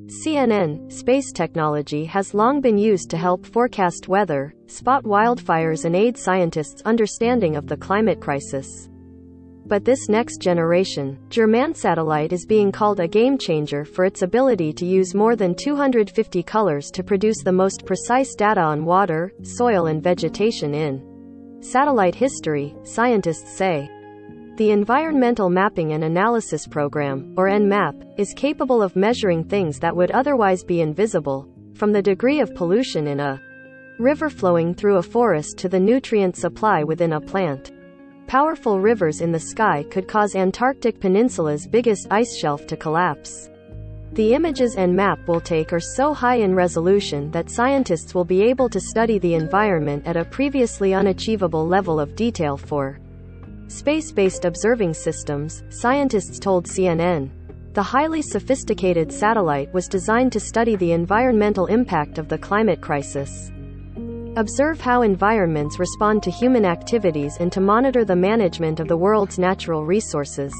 CNN, space technology has long been used to help forecast weather, spot wildfires and aid scientists' understanding of the climate crisis. But this next generation, German satellite is being called a game-changer for its ability to use more than 250 colors to produce the most precise data on water, soil and vegetation in satellite history, scientists say. The Environmental Mapping and Analysis Program, or ENMAP, is capable of measuring things that would otherwise be invisible, from the degree of pollution in a river flowing through a forest to the nutrient supply within a plant. Powerful rivers in the sky could cause Antarctic Peninsula's biggest ice shelf to collapse. The images ENMAP will take are so high in resolution that scientists will be able to study the environment at a previously unachievable level of detail for space-based observing systems, scientists told CNN. The highly sophisticated satellite was designed to study the environmental impact of the climate crisis, observe how environments respond to human activities and to monitor the management of the world's natural resources.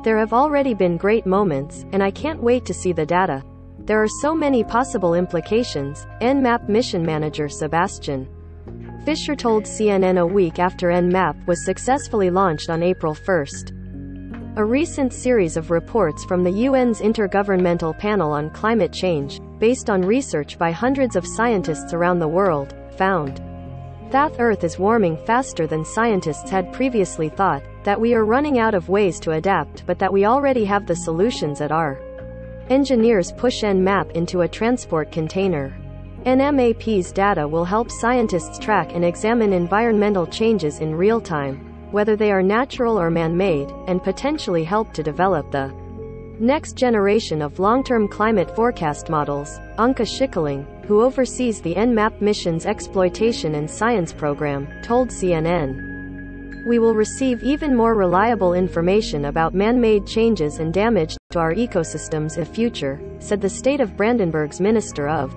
There have already been great moments, and I can't wait to see the data. There are so many possible implications, ENMAP mission manager Sebastian Fischer told CNN a week after ENMAP was successfully launched on April 1. A recent series of reports from the UN's Intergovernmental Panel on Climate Change, based on research by hundreds of scientists around the world, found that Earth is warming faster than scientists had previously thought, that we are running out of ways to adapt but that we already have the solutions at our engineers push ENMAP into a transport container. ENMAP's data will help scientists track and examine environmental changes in real time, whether they are natural or man-made, and potentially help to develop the next generation of long-term climate forecast models. Anke Schickeling, who oversees the ENMAP mission's exploitation and science program, told CNN. We will receive even more reliable information about man-made changes and damage to our ecosystems in the future, said the state of Brandenburg's Minister of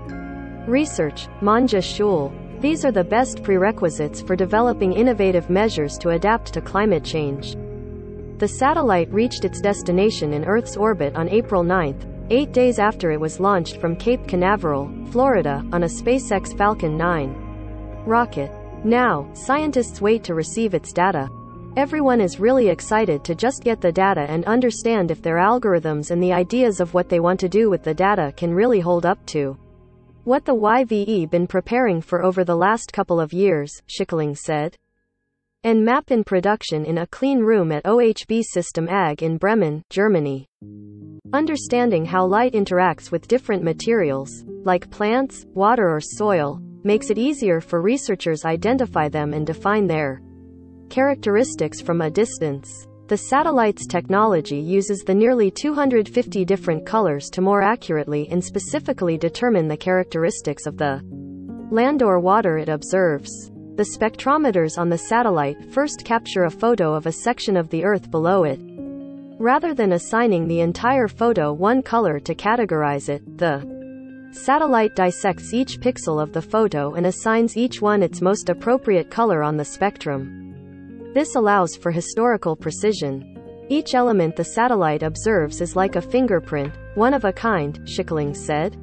Research, Manja Schul. These are the best prerequisites for developing innovative measures to adapt to climate change. The satellite reached its destination in Earth's orbit on April 9, 8 days after it was launched from Cape Canaveral, Florida, on a SpaceX Falcon 9 rocket. Now, scientists wait to receive its data. Everyone is really excited to just get the data and understand if their algorithms and the ideas of what they want to do with the data can really hold up to what the YVE been preparing for over the last couple of years, Schickeling said. ENMAP in production in a clean room at OHB System AG in Bremen, Germany. Understanding how light interacts with different materials, like plants, water or soil, makes it easier for researchers identify them and define their characteristics from a distance. The satellite's technology uses the nearly 250 different colors to more accurately and specifically determine the characteristics of the land or water it observes. The spectrometers on the satellite first capture a photo of a section of the Earth below it. Rather than assigning the entire photo one color to categorize it, the satellite dissects each pixel of the photo and assigns each one its most appropriate color on the spectrum. This allows for historical precision. Each element the satellite observes is like a fingerprint, one of a kind, Schickeling said.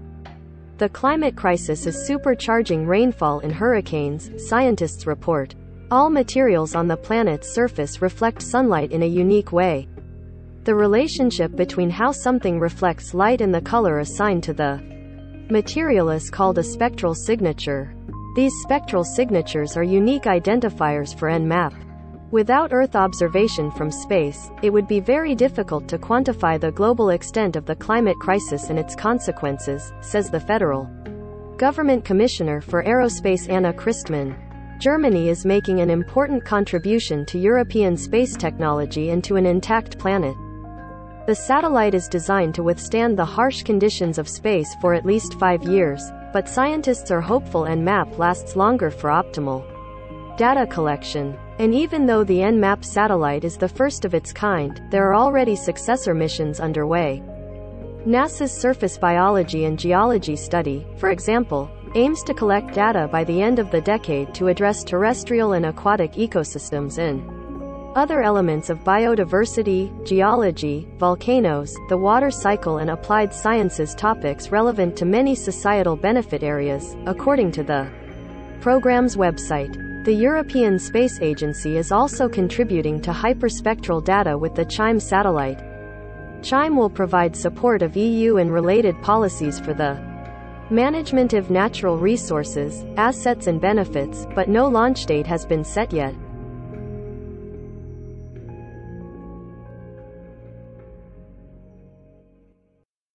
The climate crisis is supercharging rainfall and hurricanes, scientists report. All materials on the planet's surface reflect sunlight in a unique way. The relationship between how something reflects light and the color assigned to the material is called a spectral signature. These spectral signatures are unique identifiers for ENMAP. Without Earth observation from space, it would be very difficult to quantify the global extent of the climate crisis and its consequences, says the federal government commissioner for aerospace Anna Christmann. Germany is making an important contribution to European space technology and to an intact planet. The satellite is designed to withstand the harsh conditions of space for at least 5 years, but scientists are hopeful ENMAP lasts longer for optimal data collection. And even though the ENMAP satellite is the first of its kind, there are already successor missions underway. NASA's Surface Biology and Geology study, for example, aims to collect data by the end of the decade to address terrestrial and aquatic ecosystems in Other elements of biodiversity, geology, volcanoes, the water cycle and applied sciences topics relevant to many societal benefit areas, according to the program's website. The European Space Agency is also contributing to hyperspectral data with the CHIME satellite. CHIME will provide support of EU and related policies for the management of natural resources, assets and benefits, but no launch date has been set yet.